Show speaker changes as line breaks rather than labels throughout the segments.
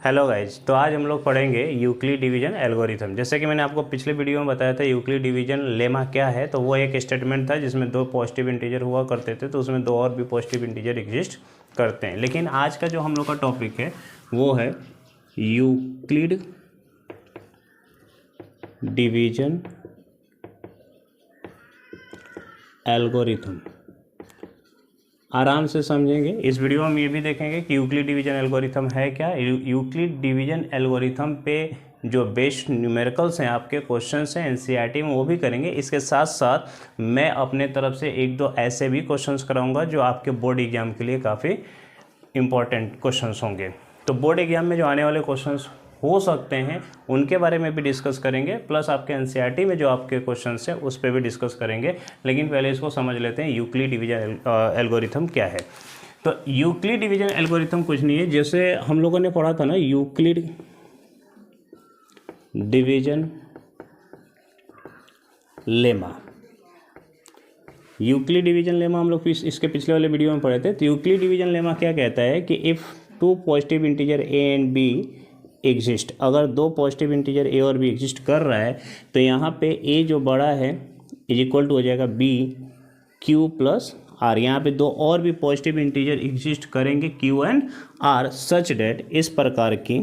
Hello guys, तो आज हम लोग पढ़ेंगे यूक्लिड डिवीजन एल्गोरिथम। जैसे कि मैंने आपको पिछले वीडियो में बताया था यूक्लिड डिवीजन लेमा क्या है। तो वो एक स्टेटमेंट था जिसमें दो पॉजिटिव इंटीजर हुआ करते थे, तो उसमें दो और भी पॉजिटिव इंटीजर एग्जिस्ट करते हैं। लेकिन आज का जो हम लोग का टॉपिक है वो है यूक्लिड डिवीजन एल्गोरिथम। आराम से समझेंगे। इस वीडियो में हम ये भी देखेंगे कि यूक्लिड डिवीजन एल्गोरिथम है क्या। यूक्लिड डिवीजन एल्गोरिथम पे जो बेस्ड न्यूमेरिकल्स हैं, आपके क्वेश्चंस हैं एनसीईआरटी में, वो भी करेंगे। इसके साथ साथ मैं अपने तरफ से एक दो ऐसे भी क्वेश्चंस कराऊंगा जो आपके बोर्ड एग्जाम के लिए काफ़ी इंपॉर्टेंट क्वेश्चंस होंगे। तो बोर्ड एग्जाम में जो आने वाले क्वेश्चंस हो सकते हैं उनके बारे में भी डिस्कस करेंगे, प्लस आपके एनसीईआरटी में जो आपके क्वेश्चंस हैं उस पर भी डिस्कस करेंगे। लेकिन पहले इसको समझ लेते हैं यूक्लिड डिवीजन एल्गोरिथम क्या है। तो यूक्लिड डिवीजन एल्गोरिथम कुछ नहीं है, जैसे हम लोगों ने पढ़ा था ना Euclid division lemma. Euclid division lemma हम लोग इसके पिछले वाले वीडियो में पढ़े थे। तो यूक्लिड डिवीजन लेमा क्या कहता है कि if two positive integer A and be exist, अगर दो पॉजिटिव इंटीजर ए और बी एग्जिस्ट कर रहा है तो यहाँ पे ए जो बड़ा है इज इक्वल टू हो जाएगा बी क्यू प्लस आर। यहाँ पे दो और भी पॉजिटिव इंटीजर एग्जिस्ट करेंगे q and r, such that इस प्रकार की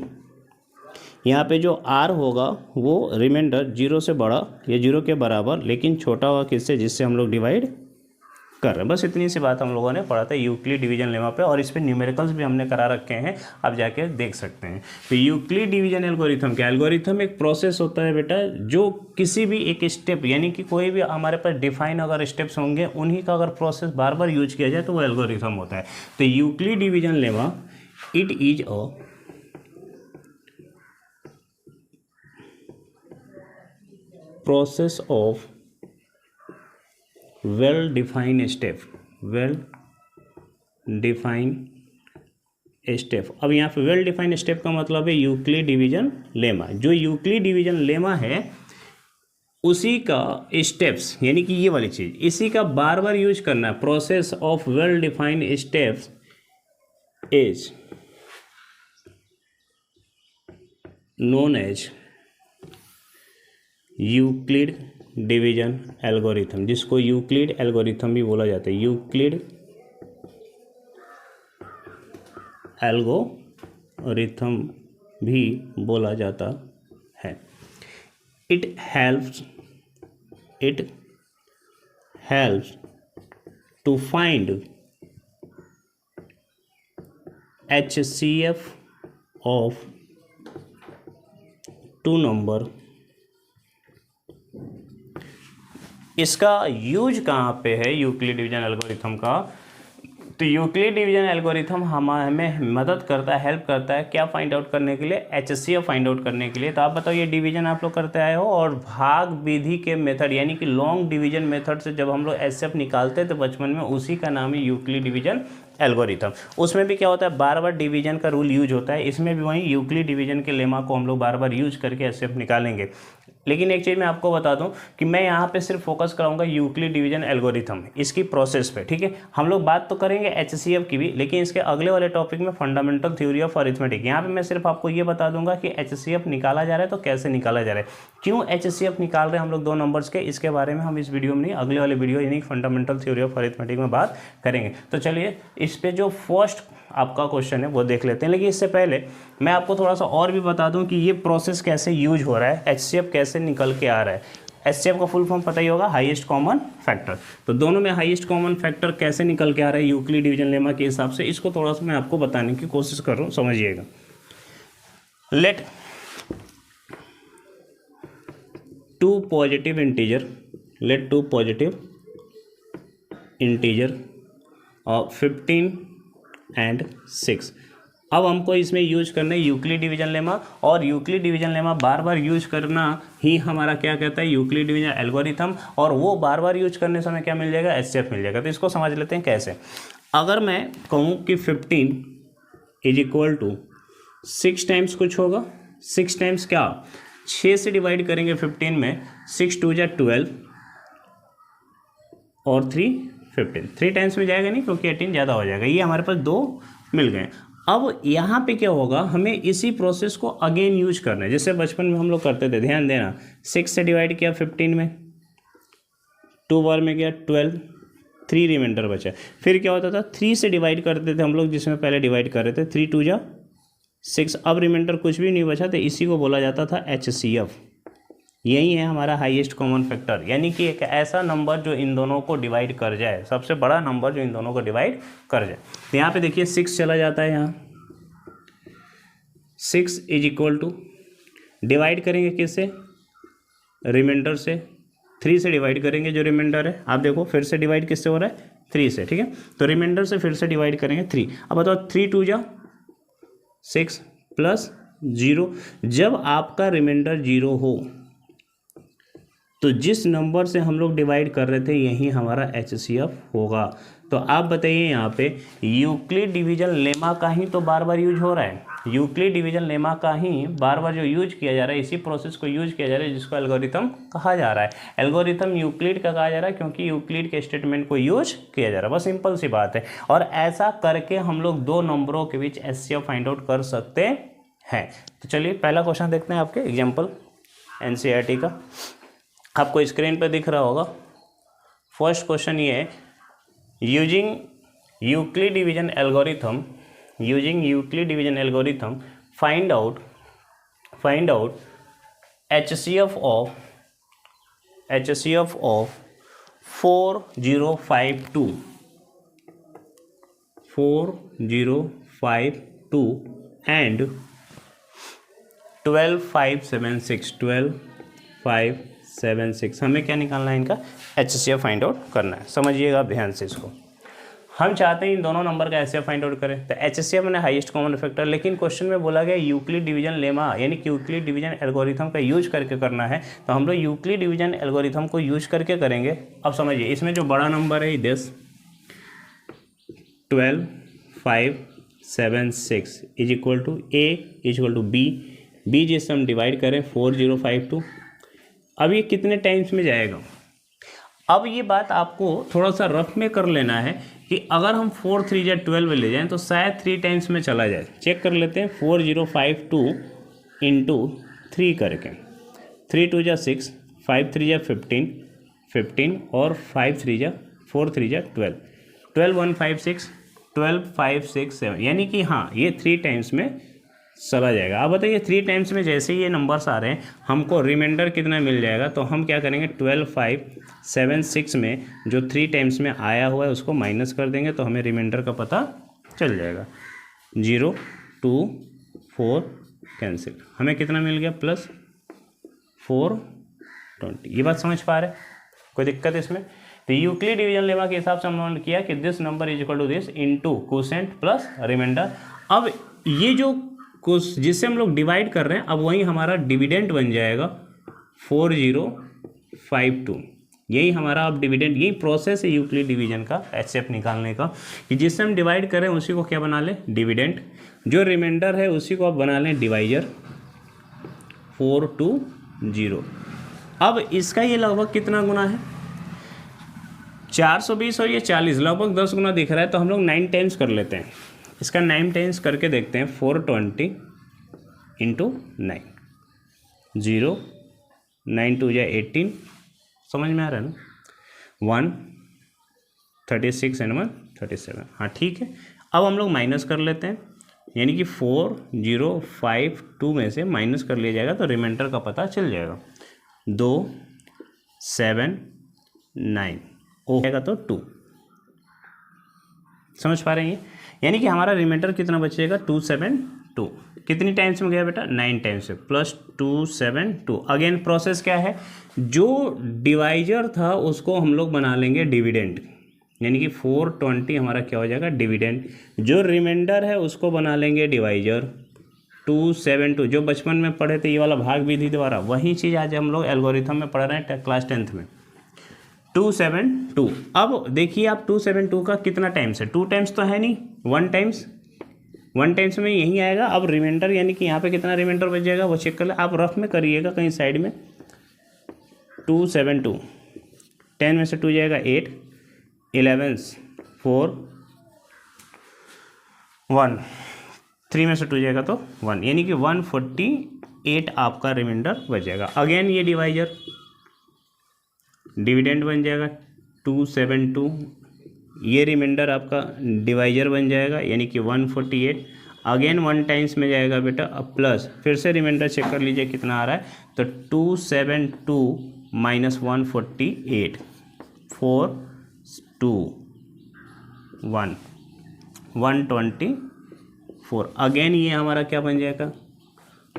यहाँ पे जो आर होगा वो रिमाइंडर जीरो से बड़ा या जीरो के बराबर लेकिन छोटा होगा किससे, जिससे हम लोग डिवाइड कर रहे हैं। बस इतनी सी बात हम लोगों ने पढ़ा था यूक्लिड डिवीजन लेमा पे, और इस पे न्यूमेरिकल्स भी हमने करा रखे हैं, आप जाके देख सकते हैं। तो यूक्लिड डिवीजन एल्गोरिथम क्या, एल्गोरिथम एक प्रोसेस होता है बेटा, जो किसी भी एक स्टेप यानी कि कोई भी हमारे पास डिफाइन अगर स्टेप्स होंगे उन्हीं का अगर प्रोसेस बार बार यूज किया जाए तो वो एल्गोरिथम होता है। तो Euclid division lemma it is a process of well defined step। अब यहाँ पे वेल डिफाइंड स्टेप का मतलब है यूक्लिड डिवीजन लेमा। जो यूक्लिड डिवीजन लेमा है उसी का स्टेप्स यानी कि ये वाली चीज, इसी का बार बार यूज करना है। Process of well defined steps is known as Euclid division algorithm, जिसको यूक्लिड एल्गोरिथम भी बोला जाता है। यूक्लिड एल्गोरिथम भी बोला जाता है। It helps to find HCF of two number. इसका यूज कहाँ पे है यूक्लिड डिवीजन एल्गोरिथम का? तो यूक्लिड डिवीजन एल्गोरिथम हमें मदद करता है, हेल्प करता है क्या फाइंड आउट करने के लिए, HCF फाइंड आउट करने के लिए। तो आप बताओ, ये डिवीजन आप लोग करते आए हो, और भाग विधि के मेथड यानी कि लॉन्ग डिवीजन मेथड से जब हम लोग HCF निकालते थे बचपन में, उसी का नाम है यूक्लिड डिवीजन एल्गोरिथम। उसमें भी क्या होता है, बार बार डिवीजन का रूल यूज होता है। इसमें भी वहीं यूक्लिड डिवीजन के लेमा को हम लोग बार बार यूज करके HCF निकालेंगे। लेकिन एक चीज़ मैं आपको बता दूं कि मैं यहाँ पे सिर्फ फोकस कराऊंगा यूक्लिड डिवीजन एल्गोरिथम, इसकी प्रोसेस पे, ठीक है। हम लोग बात तो करेंगे HCF की भी, लेकिन इसके अगले वाले टॉपिक में फंडामेंटल थ्योरी ऑफ अरिथमेटिक, यहाँ पे मैं सिर्फ आपको ये बता दूंगा कि HCF निकाला जा रहा है तो कैसे निकाला जा रहा है, क्यों HCF निकाल रहे हैं हम लोग दो नंबर्स के। इसके बारे में हम इस वीडियो में नहीं, अगले वाले वीडियो यानी फंडामेंटल थ्योरी ऑफ अरिथमेटिक में बात करेंगे। तो चलिए इस पे जो फर्स्ट आपका क्वेश्चन है वो देख लेते हैं। लेकिन इससे पहले मैं आपको थोड़ा सा और भी बता दूं कि ये प्रोसेस कैसे यूज हो रहा है, HCF कैसे निकल के आ रहा है। HCF का फुल फॉर्म पता ही होगा, हाईएस्ट कॉमन फैक्टर। तो दोनों में हाईएस्ट कॉमन फैक्टर कैसे निकल के आ रहा है यूक्लिड डिवीजन लेमा के हिसाब से, इसको थोड़ा सा मैं आपको बताने की कोशिश कर रहा हूँ, समझिएगा। Let two positive integer 15 and 6। अब हमको इसमें यूज करना है यूक्लिड डिवीजन लेमा, और यूक्लिड डिवीजन लेमा बार बार यूज करना ही हमारा क्या कहता है यूक्लिड डिवीजन एल्गोरिथम। और वो बार बार यूज करने समय क्या मिल जाएगा, HCF मिल जाएगा। तो इसको समझ लेते हैं कैसे। अगर मैं कहूँ कि 15 इज इक्वल टू 6 टाइम्स कुछ होगा, 6 टाइम्स क्या, 6 से डिवाइड करेंगे 15 में, 6 2 जा 12 और 3 15, 3 टाइम्स में जाएगा नहीं क्योंकि 18 ज़्यादा हो जाएगा। ये हमारे पास दो मिल गए। अब यहाँ पे क्या होगा, हमें इसी प्रोसेस को अगेन यूज करना है, जैसे बचपन में हम लोग करते थे। ध्यान देना, 6 से डिवाइड किया 15 में, 2 बार में गया 12, 3 रिमाइंडर बचा। फिर क्या होता था, 3 से डिवाइड करते थे हम लोग, जिसमें पहले डिवाइड कर रहे थे, 3 2 जा 6। अब रिमाइंडर कुछ भी नहीं बचा, तो इसी को बोला जाता था HCF। यही है हमारा हाईएस्ट कॉमन फैक्टर, यानी कि एक ऐसा नंबर जो इन दोनों को डिवाइड कर जाए, सबसे बड़ा नंबर जो इन दोनों को डिवाइड कर जाए। तो यहाँ पे देखिए 6 चला जाता है, यहाँ 6 इज इक्वल टू, डिवाइड करेंगे किससे, रिमाइंडर से, 3 से डिवाइड करेंगे जो रिमाइंडर है। आप देखो फिर से डिवाइड किससे हो रहा है, 3 से, ठीक है। तो रिमाइंडर से फिर से डिवाइड करेंगे 3। अब बताओ 3 2 जा 6 प्लस 0। जब आपका रिमाइंडर 0 हो तो जिस नंबर से हम लोग डिवाइड कर रहे थे यही हमारा HCF होगा। तो आप बताइए, यहाँ पे यूक्लिड डिवीजन लेमा का ही तो बार बार यूज हो रहा है। यूक्लिड डिवीजन लेमा का ही बार बार जो यूज किया जा रहा है, इसी प्रोसेस को यूज किया जा रहा है जिसको एल्गोरिथम कहा जा रहा है। एल्गोरिथम यूक्लिड का कहा जा रहा है क्योंकि यूक्लिड के स्टेटमेंट को यूज किया जा रहा है, बस सिंपल सी बात है। और ऐसा करके हम लोग दो नंबरों के बीच HCF फाइंड आउट कर सकते हैं। तो चलिए पहला क्वेश्चन देखते हैं, आपके एग्जाम्पल NCERT का, आपको स्क्रीन पर दिख रहा होगा। फर्स्ट क्वेश्चन ये है, using Euclid division algorithm find out HCF of 4052 and 12576 हमें क्या निकालना है, इनका HCF फाइंड आउट करना है। समझिएगा आप ध्यान से इसको। हम चाहते हैं इन दोनों नंबर का HCF फाइंड आउट करें, तो HCF मैंने हाईएस्ट कॉमन फैक्टर, लेकिन क्वेश्चन में बोला गया यूक्लिड डिवीजन लेमा यानी कि यूक्लिड डिवीजन एल्गोरिथम का यूज करके करना है। तो हम लोग यूक्लिड डिवीजन एल्गोरिथम को यूज करके करेंगे। अब समझिए, इसमें जो बड़ा नंबर है 10, 12576 is equal to A is equal to B जिससे हम डिवाइड करें 4052। अब ये कितने टाइम्स में जाएगा। अब ये बात आपको थोड़ा सा रफ में कर लेना है कि अगर हम 4 3 या 12 ले जाएं तो शायद 3 टाइम्स में चला जाए। चेक कर लेते हैं, 4052 इंटू 3 करके, 3 2 जा 6, 5 3 जा 15 और 5 3 जा 4 3 जा 12, 125 7, यानी कि हाँ ये 3 टाइम्स में चला जाएगा। अब बताइए 3 टाइम्स में जैसे ही ये नंबर्स आ रहे हैं, हमको रिमाइंडर कितना मिल जाएगा। तो हम क्या करेंगे, 12576 में जो 3 टाइम्स में आया हुआ है उसको माइनस कर देंगे, तो हमें रिमाइंडर का पता चल जाएगा। 0 2 4 कैंसिल, हमें कितना मिल गया, प्लस 420। ये बात समझ पा रहे, कोई दिक्कत इसमें। तो यूक्लिड डिवीजन लेमा के हिसाब से हमने किया कि this number is equal to this into quotient plus remainder. अब ये जो कुछ जिससे हम लोग डिवाइड कर रहे हैं, अब वही हमारा डिविडेंड बन जाएगा 4052। यही हमारा अब डिविडेंड, यही प्रोसेस है यूक्लिड डिवीजन का HCF निकालने का, कि जिससे हम डिवाइड करें उसी को क्या बना लें, डिविडेंड। जो रिमाइंडर है उसी को आप बना लें डिवाइजर, 420। अब इसका ये लगभग कितना गुना है, 420 और ये 40, लगभग 10 गुना दिख रहा है। तो हम लोग 9 टाइम्स कर लेते हैं, इसका 9 टाइम्स करके देखते हैं। 420 इंटू 9, 0 9 2 या 18, समझ में आ रहा है ना, 136 एंड 137। हाँ ठीक है। अब हम लोग माइनस कर लेते हैं, यानी कि 4052 में से माइनस कर लिया जाएगा तो रिमाइंडर का पता चल जाएगा। 279 हो जाएगा तो 2, समझ पा रहे हैं। यानी कि हमारा रिमाइंडर कितना बचेगा, 272। कितनी टाइम्स में गया बेटा, 9 टाइम्स से, प्लस 272। अगेन प्रोसेस क्या है, जो डिवाइजर था उसको हम लोग बना लेंगे डिविडेंड, यानी कि 420 हमारा क्या हो जाएगा, डिविडेंड। जो रिमाइंडर है उसको बना लेंगे डिवाइजर, 272। जो बचपन में पढ़े थे ये वाला भाग विधि द्वारा, वही चीज़ आज हम लोग एल्गोरिथम में पढ़ रहे हैं क्लास 10th में, 272। अब देखिए आप 272 का कितना टाइम्स है, 2 टाइम्स तो है नहीं, 1 टाइम्स में यही आएगा। अब रिमाइंडर यानी कि यहाँ पे कितना रिमाइंडर बच जाएगा वो चेक कर ले, आप रफ में करिएगा कहीं साइड में। 272, 10 में से 2 जाएगा 8, 11 4 1 3 में से 2 जाएगा तो 1, यानी कि 148 आपका रिमाइंडर बच जाएगा। अगेन ये डिवाइजर डिविडेंड बन जाएगा 272, ये रिमाइंडर आपका डिवाइजर बन जाएगा यानी कि 148। अगेन 1 टाइम्स में जाएगा बेटा, अब प्लस फिर से रिमाइंडर चेक कर लीजिए कितना आ रहा है, तो 272 माइनस 148, 4 2 1 124। अगेन ये हमारा क्या बन जाएगा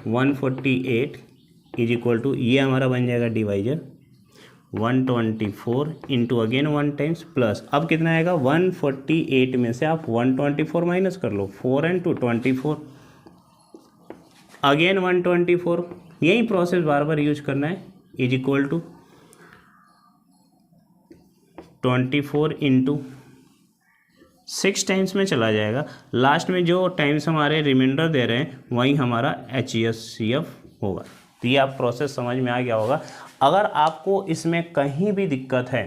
148 इज इक्वल टू, ये हमारा बन जाएगा divisor 124 into again 1 times plus, अब कितना आएगा 148 में से आप 124 माइनस कर लो, 4 and 2 24, अगेन 124, यही प्रोसेस बार बार यूज करना है, is equal to 24 into 6 times में चला जाएगा, लास्ट में जो टाइम्स हमारे रिमाइंडर दे रहे हैं वही हमारा HCF होगा। तो ये आप प्रोसेस समझ में आ गया होगा। अगर आपको इसमें कहीं भी दिक्कत है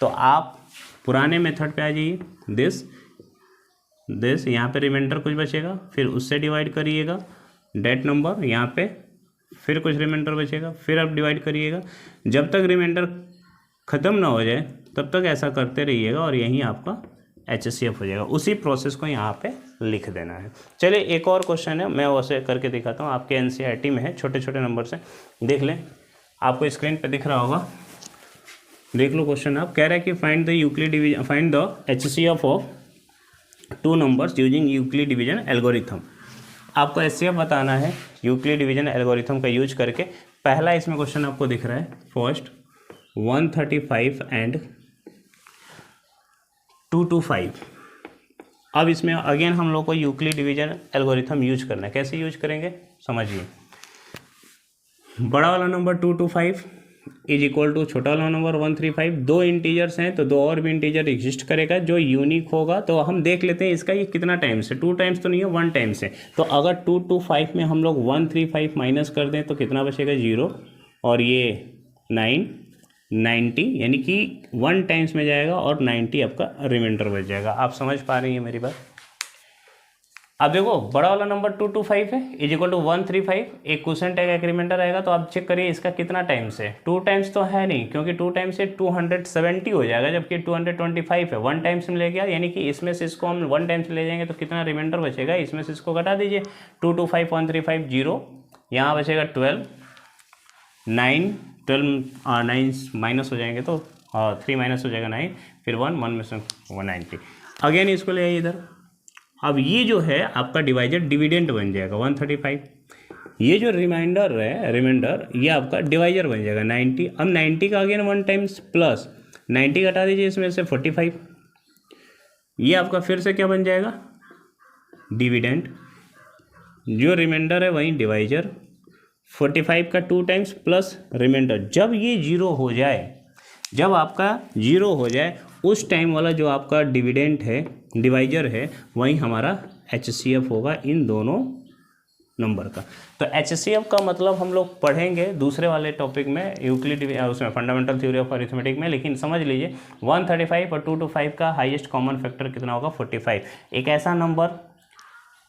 तो आप पुराने मेथड पे आ जाइए, दिस यहाँ पे रिमाइंडर कुछ बचेगा, फिर उससे डिवाइड करिएगा डेट नंबर, यहाँ पे फिर कुछ रिमाइंडर बचेगा, फिर आप डिवाइड करिएगा, जब तक रिमाइंडर ख़त्म ना हो जाए तब तक ऐसा करते रहिएगा और यहीं आपका HCF हो जाएगा। उसी प्रोसेस को यहाँ पे लिख देना है। चलिए एक और क्वेश्चन है, मैं वैसे करके दिखाता हूँ, आपके NCERT में है, छोटे छोटे नंबर से देख लें, आपको स्क्रीन पे दिख रहा होगा, देख लो क्वेश्चन। आप कह रहे हैं कि find the Euclid division, find the HCF of 2 numbers using Euclid division algorithm. आपको HCF बताना है यूक्लिड डिवीजन एल्गोरिथम का यूज करके। पहला इसमें क्वेश्चन आपको दिख रहा है, फर्स्ट 135 एंड 225। अब इसमें अगेन हम लोग को यूक्लिड डिवीजन एल्गोरिथम यूज करना है। कैसे यूज करेंगे समझिए। बड़ा वाला नंबर 225 इज इक्वल टू छोटा वाला नंबर 135। दो इंटीजर्स हैं तो दो और भी इंटीजर एग्जिस्ट करेगा जो यूनिक होगा। तो हम देख लेते हैं इसका ये कितना टाइम्स है। 2 टाइम्स तो नहीं है, 1 टाइम्स है। तो अगर 225 में हम लोग 135 माइनस कर दें तो कितना बचेगा 0, और ये 9 90, यानी कि 1 टाइम्स में जाएगा और 90 आपका रिमाइंडर बच जाएगा। आप समझ पा रही हैं मेरी बात। अब देखो बड़ा वाला नंबर 225 है इज इक्वल टू 135, एक क्वोशिएंट आएगा एक रिमाइंडर आएगा। तो आप चेक करिए इसका कितना टाइम्स है। 2 टाइम्स तो है नहीं, क्योंकि 2 टाइम्स से 270 हो जाएगा, जबकि 225 है। 1 टाइम्स में ले गया, यानी कि इसमें से इसको हम 1 टाइम्स ले जाएंगे तो कितना रिमाइंडर बचेगा, इसमें से इसको घटा दीजिए। 225 135 0, यहाँ बचेगा 12 9 माइनस हो जाएंगे तो 3 माइनस हो जाएगा 9, फिर 1 में से 190। अगेन इसको ले आइए इधर। अब ये जो है आपका डिवाइजर डिविडेंड बन जाएगा 135। ये जो रिमाइंडर है ये आपका डिवाइजर बन जाएगा 90। अब 90 का अगेन 1 टाइम्स प्लस 90 घटा दीजिए इसमें से 45। ये आपका फिर से क्या बन जाएगा डिविडेंड। जो रिमाइंडर है वही डिवाइजर। 45 का 2 टाइम्स प्लस रिमाइंडर। जब ये 0 हो जाए, जब आपका 0 हो जाए उस टाइम वाला जो आपका डिविडेंड है डिवाइजर है वही हमारा HCF होगा इन दोनों नंबर का। तो HCF का मतलब हम लोग पढ़ेंगे दूसरे वाले टॉपिक में, यूक्लिड उसमें फंडामेंटल थ्योरी ऑफ अरिथमेटिक में। लेकिन समझ लीजिए 135 और 225 का हाईएस्ट कॉमन फैक्टर कितना होगा 45। एक ऐसा नंबर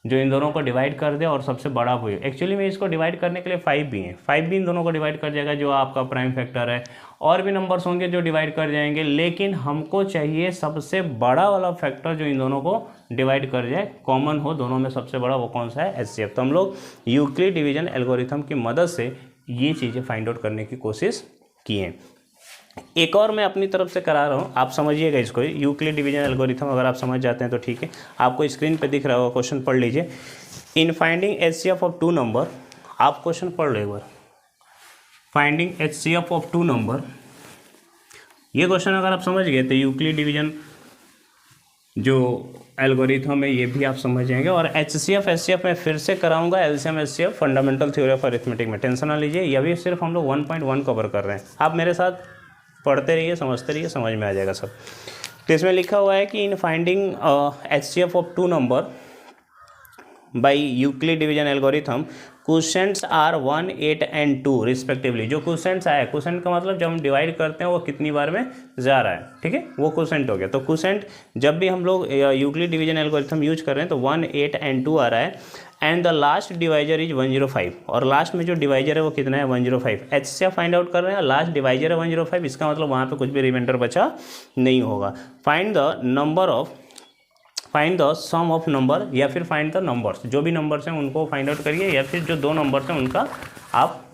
जो इन दोनों को डिवाइड कर दे और सबसे बड़ा हुई। एक्चुअली में इसको डिवाइड करने के लिए 5 भी हैं, 5 भी इन दोनों को डिवाइड कर जाएगा जो आपका प्राइम फैक्टर है। और भी नंबर्स होंगे जो डिवाइड कर जाएंगे, लेकिन हमको चाहिए सबसे बड़ा वाला फैक्टर जो इन दोनों को डिवाइड कर जाए, कॉमन हो दोनों में सबसे बड़ा, वो कौन सा है HCF। तो हम लोग यूक्लिड डिवीजन एल्गोरिथम की मदद से ये चीज़ें फाइंड आउट करने की कोशिश किए। एक और मैं अपनी तरफ से करा रहा हूँ, आप समझिएगा इसको। यूक्लिड डिवीजन एल्गोरिथम अगर आप समझ जाते हैं तो ठीक है। आपको स्क्रीन पे दिख रहा होगा, क्वेश्चन पढ़ लीजिए। इन फाइंडिंग HCF ऑफ 2 नंबर, आप क्वेश्चन पढ़ लो एक बार। फाइंडिंग HCF ऑफ 2 नंबर, ये क्वेश्चन अगर आप समझ गए तो यूक्लिड डिवीजन जो एल्गोरिथम है ये भी आप समझ जाएंगे। और HCF मैं फिर से कराऊंगा, LCM HCF fundamental theory of arithmetic में। टेंशन ना लीजिए, ये भी सिर्फ हम लोग 1.1 कवर कर रहे हैं। आप मेरे साथ पढ़ते रहिए, समझते रहिए, समझ में आ जाएगा सब। तो इसमें लिखा हुआ है कि in finding HCF of 2 number by Euclid division algorithm, quotients are 1, 8 and 2 respectively. जो क्वोशेंट्स आया, क्वोशेंट का मतलब जब हम डिवाइड करते हैं वो कितनी बार में जा रहा है, ठीक है, वो क्वोशेंट हो गया। तो क्वोशेंट जब भी हम लोग यूक्लिड डिवीजन एल्गोरिथम यूज कर रहे हैं तो 1, 8 एंड 2 आ रहा है, and the last divisor is 105, और लास्ट में जो डिवाइजर है वो कितना है 105। HCF फाइंड आउट कर रहे हैं, लास्ट डिवाइजर है 105, इसका मतलब वहाँ पे कुछ भी रिमाइंडर बचा नहीं होगा। Find the sum of number, या फिर फाइंड द नंबर्स, जो भी नंबर्स हैं उनको फाइंड आउट करिए, या फिर जो दो नंबर्स हैं उनका आप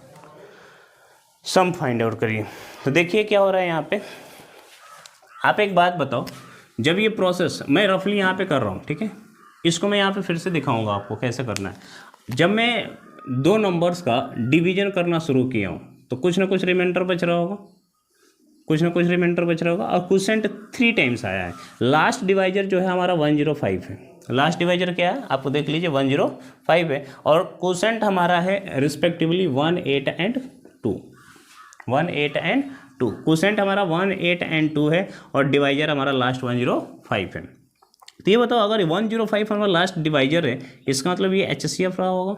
सम फाइंड आउट करिए। तो देखिए क्या हो रहा है यहाँ पे। आप एक बात बताओ, जब ये प्रोसेस मैं रफली यहाँ पे कर रहा हूँ, ठीक है, इसको मैं यहाँ पे फिर से दिखाऊंगा आपको कैसे करना है। जब मैं दो नंबर्स का डिवीजन करना शुरू किया हूँ तो कुछ ना कुछ रिमाइंडर बच रहा होगा, कुछ ना कुछ रिमाइंडर बच रहा होगा, और क्वोशेंट 3 टाइम्स आया है। लास्ट डिवाइजर जो है हमारा 105 है, लास्ट डिवाइजर क्या है आपको देख लीजिए 105 है, और क्वोशेंट हमारा है रिस्पेक्टिवली 1, 8 एंड 2, 1, 8 एंड 2, क्वोशेंट हमारा 1, 8 एंड 2 है, और डिवाइजर हमारा लास्ट 105 है। तो ये बताओ, अगर 105 हमारा लास्ट डिवाइजर है, इसका मतलब ये HCF रहा होगा,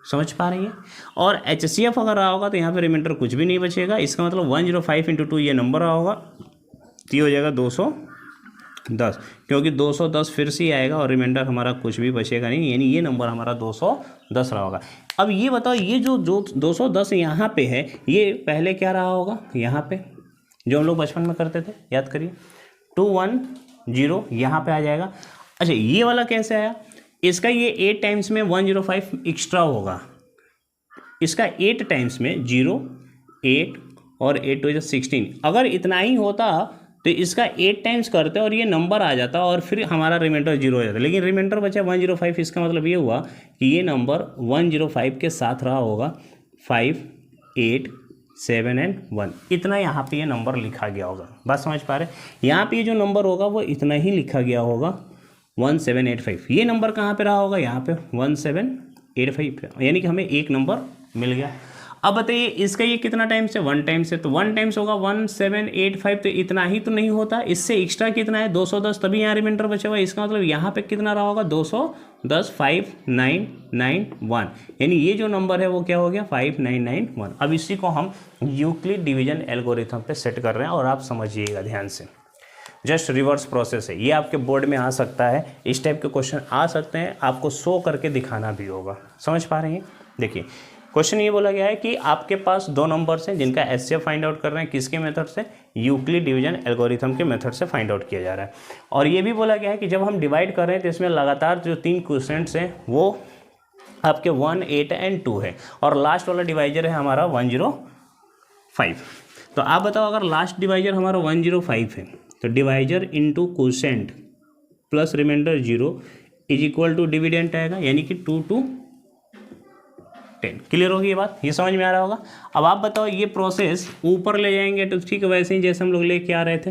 समझ पा रही है। और HCF अगर रहा होगा तो यहाँ पे रिमाइंडर कुछ भी नहीं बचेगा, इसका मतलब 105 × 2 ये नंबर रहा होगा, तो ये हो जाएगा 210, क्योंकि 210 फिर से आएगा और रिमाइंडर हमारा कुछ भी बचेगा नहीं, यानी ये नंबर हमारा 210 रहा होगा। अब ये बताओ, ये जो 210 यहाँ पे है, ये पहले क्या रहा होगा, यहाँ पे जो हम लोग बचपन में करते थे, याद करिए 210 यहाँ पे आ जाएगा। अच्छा, ये वाला कैसे आया, इसका ये 8 टाइम्स में 105 एक्स्ट्रा होगा, इसका 8 टाइम्स में 0, 8 और 8 to 16। अगर इतना ही होता तो इसका 8 टाइम्स करते और ये नंबर आ जाता और फिर हमारा रिमाइंडर 0 हो जाता, लेकिन रिमाइंडर बचा 105। इसका मतलब ये हुआ कि ये नंबर 105 के साथ रहा होगा 5, 8, 7 एंड 1, इतना यहाँ पे ये नंबर लिखा गया होगा। बात समझ पा रहे, यहाँ पे जो नंबर होगा वो इतना ही लिखा गया होगा 1785। ये नंबर कहाँ पे रहा होगा, यहाँ पे 1785 पे, यानी कि हमें एक नंबर मिल गया। अब बताइए इसका ये कितना टाइम्स है, 1 टाइम्स है, तो 1 टाइम्स होगा 1785, तो इतना ही तो नहीं होता, इससे एक्स्ट्रा कितना है 210, तभी यहाँ रिमाइंडर बचा हुआ है। इसका मतलब यहाँ पे कितना रहा होगा 210, 5991, यानी ये जो नंबर है वो क्या हो गया 5991। अब इसी को हम यूक्लिड डिवीजन एल्गोरिथम पे सेट कर रहे हैं, और आप समझिएगा ध्यान से, जस्ट रिवर्स प्रोसेस है। ये आपके बोर्ड में आ सकता है, इस टाइप के क्वेश्चन आ सकते हैं, आपको शो करके दिखाना भी होगा। समझ पा रहे हैं। देखिए क्वेश्चन ये बोला गया है कि आपके पास दो नंबर्स हैं जिनका HCF फाइंड आउट कर रहे हैं, किसके मेथड से, यूक्लिड डिवीजन एल्गोरिथम के मेथड से फाइंड आउट किया जा रहा है। और ये भी बोला गया है कि जब हम डिवाइड कर रहे हैं तो इसमें लगातार जो 3 क्वोशेंट्स हैं वो आपके 1, 8 एंड 2 है, और लास्ट वाला डिवाइजर है हमारा 105। तो आप बताओ, अगर लास्ट डिवाइजर हमारा 105 है तो divisor into quotient plus remainder 0 is equal to dividend आएगा, यानी कि 2 to 10। क्लियर होगी ये बात, ये समझ में आ रहा होगा। अब आप बताओ, ये प्रोसेस ऊपर ले जाएंगे तो ठीक है, वैसे ही जैसे हम लोग लेके आ रहे थे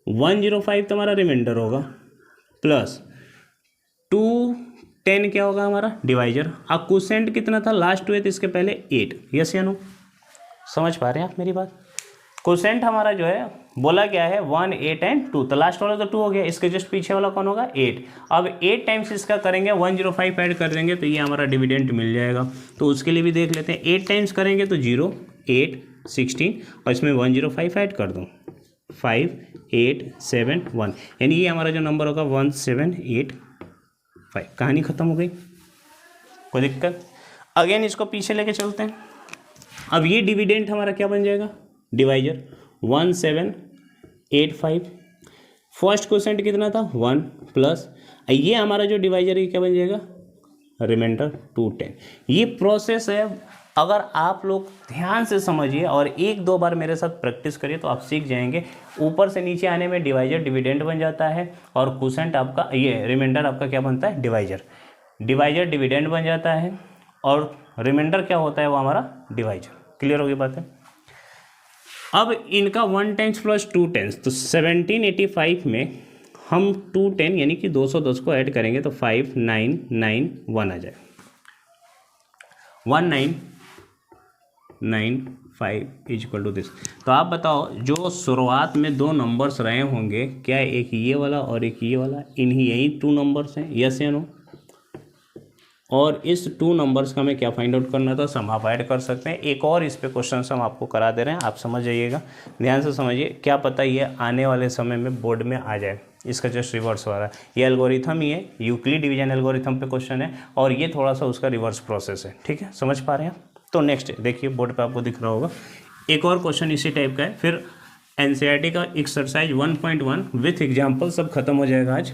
105 तो हमारा रिमाइंडर होगा, प्लस 210 क्या होगा हमारा डिवाइजर। अब क्वोशेंट कितना था, लास्ट हुए थे इसके पहले 8, यस या नो, समझ पा रहे हैं आप मेरी बात। क्वोशेंट हमारा जो है बोला गया है 1, 8 एंड 2, तो लास्ट वाला तो 2 हो गया, इसके जस्ट पीछे वाला कौन होगा 8। अब 8 टाइम्स इसका करेंगे 105 ऐड कर देंगे तो ये हमारा डिविडेंट मिल जाएगा। तो उसके लिए भी देख लेते हैं, 8 टाइम्स करेंगे तो 0, 8, 16 और इसमें 105 ऐड कर दूँ 5, 8, 7, 1, यानी ये हमारा जो नंबर होगा 1785। कहानी खत्म हो गई, कोई दिक्कत। अगेन इसको पीछे लेके चलते हैं। अब ये डिविडेंट हमारा क्या बन जाएगा, डिवाइजर 1785। फर्स्ट क्वोशेंट कितना था 1, प्लस ये हमारा जो डिवाइजर है क्या बन जाएगा रिमाइंडर 210। ये प्रोसेस है, अगर आप लोग ध्यान से समझिए और 1-2 बार मेरे साथ प्रैक्टिस करिए तो आप सीख जाएंगे। ऊपर से नीचे आने में डिवाइजर डिविडेंट बन जाता है, और क्वोशेंट आपका ये रिमाइंडर आपका क्या बनता है डिवाइजर डिविडेंट बन जाता है, और रिमाइंडर क्या होता है वो हमारा डिवाइजर। क्लियर होगी बात है। अब इनका 1 टाइम्स प्लस 2 टाइम्स, तो 1785 में हम 210 यानी कि 210 को ऐड करेंगे तो 5991 आ जाए। 995 इक्वल टू दिस। तो आप बताओ जो शुरुआत में दो नंबर्स रहे होंगे, क्या एक ये वाला और एक ये वाला, इन्हीं यही टू नंबर्स हैं, यस या नो? और इस टू नंबर्स का हमें क्या फाइंड आउट करना था, सम आप ऐड कर सकते हैं। एक और इस पे क्वेश्चन हम आपको करा दे रहे हैं, आप समझ जाइएगा, ध्यान से समझिए, क्या पता ये आने वाले समय में बोर्ड में आ जाए। इसका जस्ट रिवर्स हो रहा है, ये एल्गोरिथम ही है, यूक्लिड डिवीजन एल्गोरिथम पे क्वेश्चन है, और ये थोड़ा सा उसका रिवर्स प्रोसेस है, ठीक है, समझ पा रहे हैं? तो नेक्स्ट देखिए, बोर्ड पे आपको दिख रहा होगा, एक और क्वेश्चन इसी टाइप का है, फिर एनसीईआरटी का एक्सरसाइज 1.1 विथ एग्जाम्पल सब खत्म हो जाएगा आज।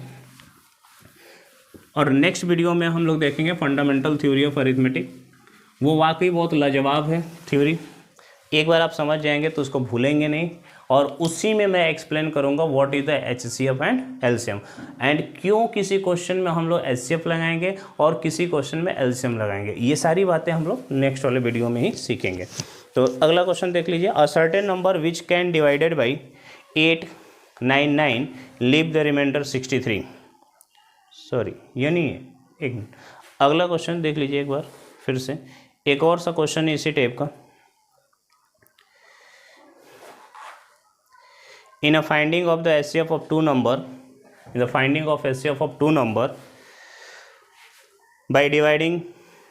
और नेक्स्ट वीडियो में हम लोग देखेंगे फंडामेंटल थ्योरी ऑफ अरिथमेटिक। वो वाकई बहुत लाजवाब है थ्योरी, एक बार आप समझ जाएंगे तो उसको भूलेंगे नहीं, और उसी में मैं एक्सप्लेन करूंगा what is the HCF and LCM, and क्यों किसी क्वेश्चन में हम लोग एचसीएफ लगाएंगे और किसी क्वेश्चन में एलसीएम लगाएंगे। ये सारी बातें हम लोग नेक्स्ट वाले वीडियो में ही सीखेंगे। तो अगला क्वेश्चन देख लीजिए, a certain number which can divided by 899 leave the remainder 63। Sorry ये नहीं है, एक मिनट, अगला क्वेश्चन देख लीजिए एक बार फिर से, एक और सा क्वेश्चन है इसी टाइप का। In a finding of the HCF of two number, in the finding of HCF of two number by dividing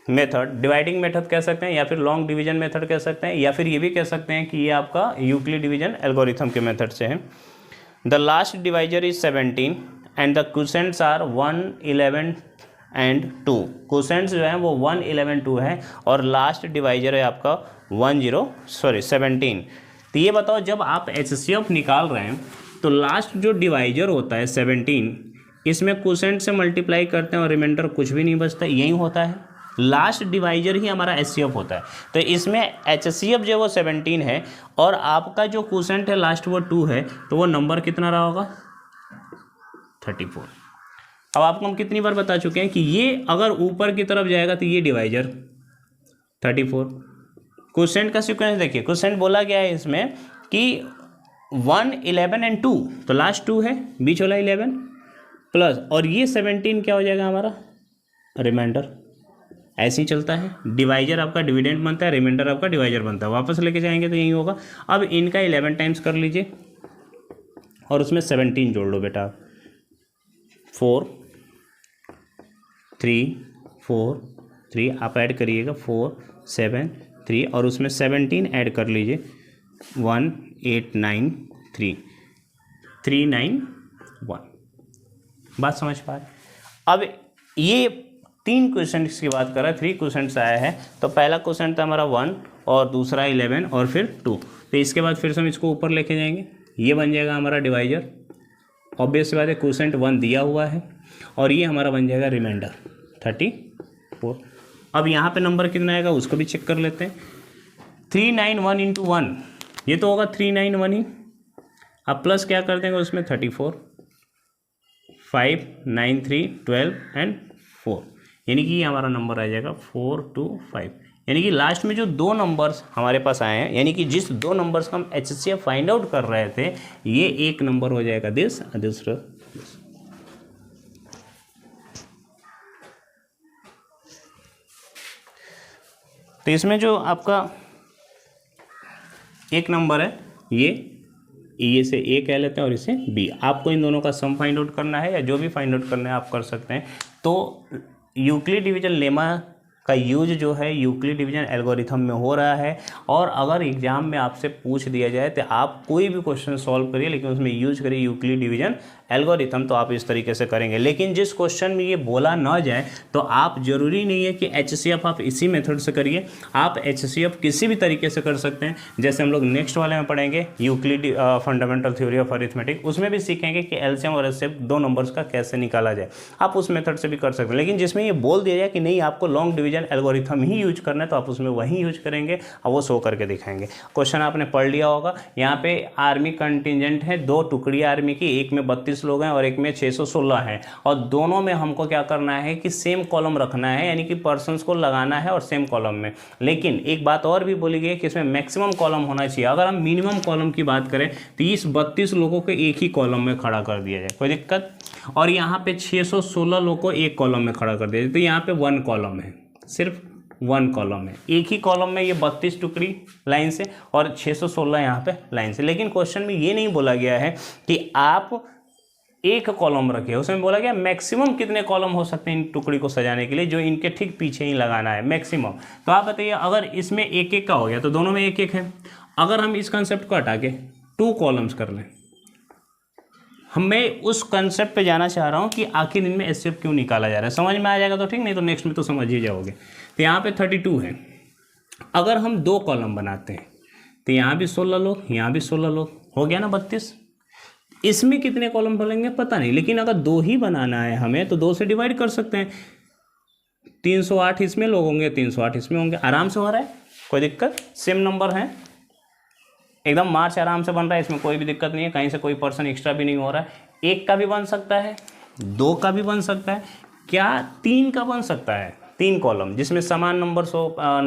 method, dividing method कह सकते हैं, या फिर लॉन्ग डिवीजन मेथड कह सकते हैं, या फिर ये भी कह सकते हैं कि ये आपका यूक्लिड डिवीजन एल्गोरिथम के मेथड से है। The last divisor is 17 and the quotients are 1, 11 and 2। Quotients जो है वो 1, 11, 2 है, और लास्ट डिवाइजर है आपका 17। तो ये बताओ, जब आप एचसीएफ निकाल रहे हैं तो लास्ट जो डिवाइजर होता है 17, इसमें क्वोशेंट से मल्टीप्लाई करते हैं और रिमाइंडर कुछ भी नहीं बचता, यही होता है, लास्ट डिवाइजर ही हमारा एचसीएफ होता है। तो इसमें एचसीएफ जो वो 17 है, और आपका जो क्वोशेंट है लास्ट वो 2 है, तो वो नंबर कितना रहा होगा, 34। अब आपको हम कितनी बार बता चुके हैं कि ये अगर ऊपर की तरफ जाएगा तो ये डिवाइजर 34। क्वोशेंट का सीक्वेंस देखिए, क्वोशेंट बोला गया है इसमें कि 1, 11 एंड 2, तो लास्ट 2 है, बीच वाला 11 प्लस, और ये 17 क्या हो जाएगा हमारा रिमाइंडर। ऐसे ही चलता है, डिवाइजर आपका डिविडेंड बनता है, रिमाइंडर आपका डिवाइजर बनता है, वापस लेके जाएंगे तो यही होगा। अब इनका 11 टाइम्स कर लीजिए और उसमें 17 जोड़ लो बेटा, 4, 3, 4, 3 आप ऐड करिएगा, 4, 7, 3, और उसमें 17 ऐड कर लीजिए, 1, 8, 9, 3, 3, 9, 1। बात समझ पा रहे? अब ये 3 क्वेश्चंस की बात कर रहा है, 3 क्वेश्चंस आया है। तो पहला क्वेश्चन था हमारा 1, और दूसरा 11, और फिर 2। तो इसके बाद फिर से हम इसको ऊपर लेके जाएंगे, ये बन जाएगा हमारा डिवाइजर। ऑब्वियस बात है, क्वेश्चन 1 दिया हुआ है, और ये हमारा बन जाएगा रिमाइंडर 34। अब यहाँ पे नंबर कितना आएगा उसको भी चेक कर लेते हैं। 391 इंटू 1, ये तो होगा 391 ही। अब प्लस क्या कर देंगे उसमें 34, 5, 9, 3, 12 एंड 4, यानी कि ये हमारा नंबर आ जाएगा 425। यानी कि लास्ट में जो 2 नंबर्स हमारे पास आए हैं, यानी कि जिस 2 नंबर्स का हम एचसीएफ फाइंड आउट कर रहे थे, ये एक नंबर हो जाएगा दिस, दूसरा। तो इसमें जो आपका एक नंबर है, ये से ए कह लेते हैं और इसे बी। आपको इन दोनों का सम फाइंड आउट करना है, या जो भी फाइंड आउट करना है आप कर सकते हैं। तो यूक्लिड डिवीजन लेमा का यूज जो है यूक्लिड डिवीजन एल्गोरिथम में हो रहा है, और अगर एग्जाम में आपसे पूछ दिया जाए तो आप कोई भी क्वेश्चन सॉल्व करिए, लेकिन उसमें यूज करिए यूक्लिड डिवीजन एल्गोरिथम, तो आप इस तरीके से करेंगे। लेकिन जिस क्वेश्चन में ये बोला ना जाए तो आप जरूरी नहीं है कि एचसीएफ आप इसी मेथड से करिए, आप एचसीएफ किसी भी तरीके से कर सकते हैं। जैसे हम लोग नेक्स्ट वाले में पढ़ेंगे Euclid fundamental theory of arithmetic, उसमें भी सीखेंगे कि एलसीएम और एचसीएफ 2 नंबर्स का कैसे निकाला जाए, आप उस मेथड से भी कर सकते हैं। लेकिन जिसमें ये बोल दिया जाए कि नहीं आपको लॉन्ग डिवीजन एल्गोरिथम ही यूज करना है, तो आप उसमें वही यूज करेंगे और वो शो करके दिखाएंगे। क्वेश्चन आपने पढ़ लिया होगा, यहाँ पे आर्मी कंटिजेंट है, 2 टुकड़ी आर्मी की, एक में 32 लोग हैं और एक में 616 हैं, और दोनों में हमको क्या करना है कि सेम कॉलम रखना है, यानी कि पर्सन्स को लगाना है और सेम कॉलम में। लेकिन एक बात और भी बोली गई है कि इसमें मैक्सिमम कॉलम होना चाहिए। अगर हम मिनिमम कॉलम की बात करें तो इस 32 लोगों को एक ही कॉलम में खड़ा कर दिया जाए, कोई दिक्कत। और यहाँ पे 616 लोगों को एक कॉलम में खड़ा कर दिया जाए, तो यहाँ पे 1 कॉलम है, सिर्फ 1 कॉलम है, एक ही कॉलम में ये 32 टुकड़ी लाइन से और 616 यहाँ पे लाइन से। लेकिन क्वेश्चन में ये नहीं बोला गया है कि आप एक कॉलम रखे, उसमें बोला गया मैक्सिमम कितने कॉलम हो सकते हैं इन टुकड़ी को सजाने के लिए, जो इनके ठीक पीछे ही लगाना है मैक्सिमम। तो आप बताइए, अगर इसमें एक एक का हो गया तो दोनों में एक एक है। अगर हम इस कंसेप्ट को हटा के 2 कॉलम्स कर लें, मैं उस कंसेप्ट पे जाना चाह रहा हूँ कि आखिर इनमें एचसीएफ क्यों निकाला जा रहा है। समझ में आ जाएगा तो ठीक, नहीं तो नेक्स्ट में तो समझ ही जाओगे। तो यहाँ पे 32 है। अगर हम 2 कॉलम बनाते हैं तो यहाँ भी 16 लोग, यहाँ भी 16 लोग, हो गया ना 32। इसमें कितने कॉलम बनेंगे पता नहीं, लेकिन अगर 2 ही बनाना है हमें तो 2 से डिवाइड कर सकते हैं। 308 इसमें लोग होंगे, 308 इसमें होंगे, आराम से हो रहा है, कोई दिक्कत, सेम नंबर है, एकदम मार्च आराम से बन रहा है, इसमें कोई भी दिक्कत नहीं है, कहीं से कोई पर्सन एक्स्ट्रा भी नहीं हो रहा है। 1 का भी बन सकता है, 2 का भी बन सकता है, क्या 3 का बन सकता है, 3 कॉलम जिसमें समान नंबर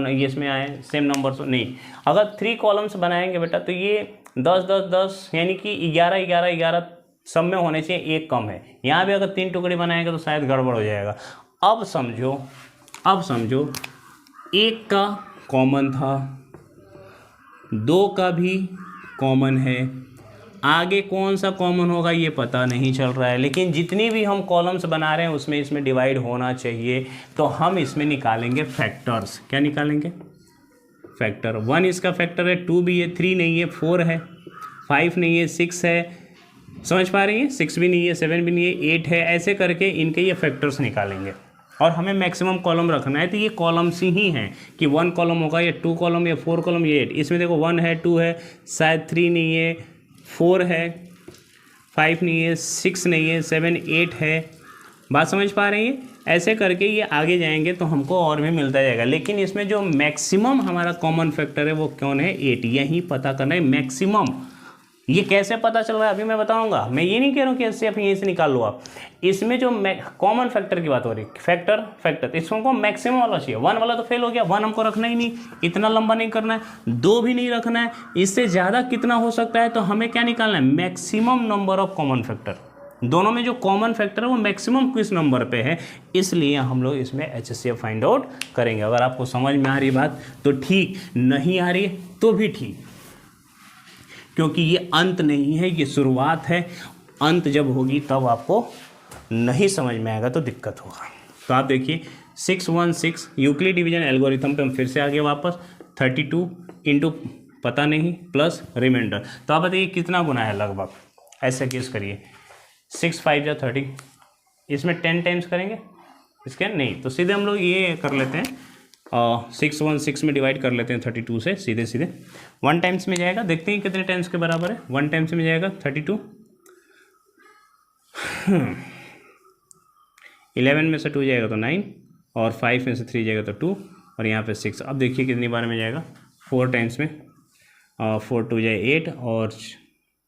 ये इसमें आए, सेम नंबर नहीं। अगर 3 कॉलम्स बनाएंगे बेटा तो ये 10 10 10 यानी कि 11 11 11 सब में होने चाहिए, 1 कम है। यहाँ भी अगर 3 टुकड़ी बनाएंगे तो शायद गड़बड़ हो जाएगा। अब समझो 1 का कॉमन था, 2 का भी कॉमन है, आगे कौन सा कॉमन होगा ये पता नहीं चल रहा है, लेकिन जितनी भी हम कॉलम्स बना रहे हैं उसमें इसमें डिवाइड होना चाहिए। तो हम इसमें निकालेंगे फैक्टर्स। क्या निकालेंगे? फैक्टर। 1 इसका फैक्टर है, 2 भी है, 3 नहीं है, 4 है, 5 नहीं है, 6 है, समझ पा रही हैं, 6 भी नहीं है, 7 भी नहीं है, 8 है। ऐसे करके इनके ये फैक्टर्स निकालेंगे और हमें मैक्सिमम कॉलम रखना है। तो ये कॉलम्स ही हैं कि 1 कॉलम होगा या 2 कॉलम या 4 कॉलम या 8। इसमें देखो 1 है, 2 है, शायद 3 नहीं है, 4 है, 5 नहीं है, 6 नहीं है, 7 8 है। बात समझ पा रही हैं? ऐसे करके ये आगे जाएंगे तो हमको और भी मिलता जाएगा। लेकिन इसमें जो मैक्सिमम हमारा कॉमन फैक्टर है वो कौन है? 8। यही पता करना है मैक्सिमम। ये कैसे पता चल रहा है अभी मैं बताऊंगा। मैं ये नहीं कह रहा हूँ कि ऐसे आप यहीं से निकाल लो आप। इसमें जो कॉमन फैक्टर की बात हो रही है, फैक्टर इसको मैक्सिमम वाला चाहिए। 1 वाला तो फेल हो गया, 1 हमको रखना ही नहीं, इतना लंबा नहीं करना है, 2 भी नहीं रखना है। इससे ज़्यादा कितना हो सकता है तो हमें क्या निकालना है? Maximum number of common factor. दोनों में जो कॉमन फैक्टर है वो मैक्सिमम किस नंबर पे है, इसलिए हम लोग इसमें एचसीएफ फाइंड आउट करेंगे। अगर आपको समझ में आ रही बात तो ठीक, नहीं आ रही तो भी ठीक, क्योंकि ये अंत नहीं है, ये शुरुआत है। अंत जब होगी तब आपको नहीं समझ में आएगा तो दिक्कत होगा। तो आप देखिए 616 यूक्लिड डिवीजन एल्गोरिथम पे हम फिर से आगे वापस 32 इंटू पता नहीं प्लस रिमाइंडर। तो आप बताइए कितना गुना है लगभग, ऐसे केस करिए। 6 5 या 30, इसमें 10 टाइम्स करेंगे इसके नहीं, तो सीधे हम लोग ये कर लेते हैं 616 में डिवाइड कर लेते हैं 32 से, सीधे 1 टाइम्स में जाएगा। देखते हैं कितने टाइम्स के बराबर है। 1 टाइम्स में जाएगा 32, 11 में से 2 जाएगा तो 9, और 5 में से 3 जाएगा तो 2, और यहाँ पे 6। अब देखिए कितनी बार में जाएगा, 4 टाइम्स में, 4 2 जाए 8, और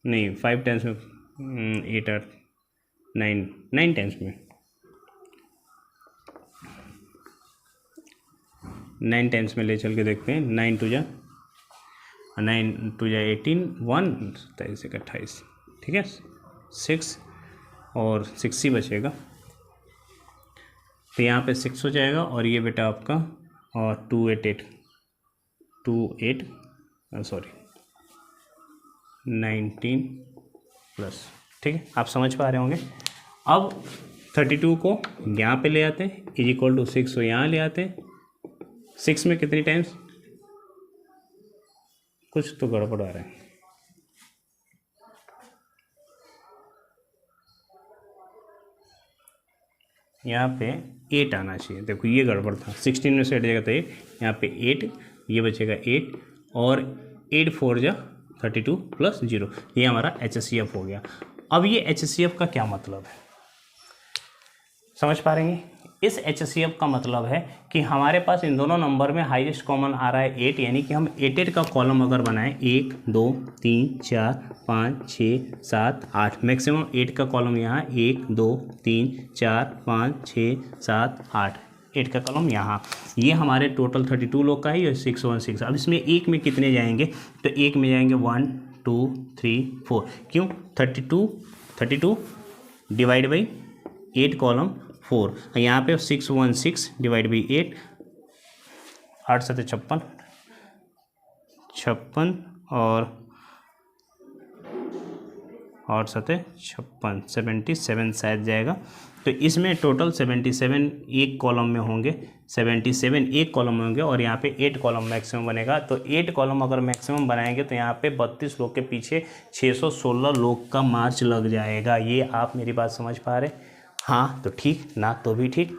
नहीं 5 टाइम्स में 8 और 9 टाइम्स में, 9 टाइम्स में ले चल के देखते हैं। 9 2 जा 18, 1 27 28, ठीक है, 6 और 6 ही बचेगा, तो यहाँ पे 6 हो जाएगा। और ये बेटा आपका और 2 8 सॉरी 19 प्लस, ठीक है, आप समझ पा रहे होंगे। अब 32 को यहाँ पे ले आते हैं, इज इक्वल टू 6 को यहाँ ले आते हैं। 6 में कितनी टाइम्स, कुछ तो गड़बड़ आ रहा है, यहाँ पे 8 आना चाहिए। देखो ये गड़बड़ था, 16 में से 8 जाएगा तो 8, यहाँ पे 8, ये बचेगा 8, और 8 4 जा 32 प्लस 0, ये हमारा एचसीएफ हो गया। अब ये एचसीएफ का क्या मतलब है, समझ पा रहे हैं? इस एचसीएफ का मतलब है कि हमारे पास इन दोनों नंबर में हाईएस्ट कॉमन आ रहा है 8, यानी कि हम 8 का कॉलम अगर बनाएं 1 2 3 4 5 6 7 8, मैक्सिमम 8 का कॉलम यहाँ 1 2 3 4 5 6 7 8, 8 का कॉलम यहाँ। ये हमारे टोटल 32 लोग का है, ये 616। अब इसमें एक में कितने जाएंगे, तो एक में जाएंगे 1 2 3 4। क्यों? 32 डिवाइड बाई 8 कॉलम 4, यहाँ पे 616 डिवाइड बाई 8, 8 7 56 56 और 8 7 56 77 शायद जाएगा। तो इसमें टोटल 77 एक कॉलम में होंगे, 77 एक कॉलम में होंगे और यहाँ पे 8 कॉलम मैक्सिमम बनेगा। तो 8 कॉलम अगर मैक्सिमम बनाएंगे तो यहाँ पे 32 लोग के पीछे 616 लोग का मार्च लग जाएगा। ये आप मेरी बात समझ पा रहे? हाँ तो ठीक, ना तो भी ठीक।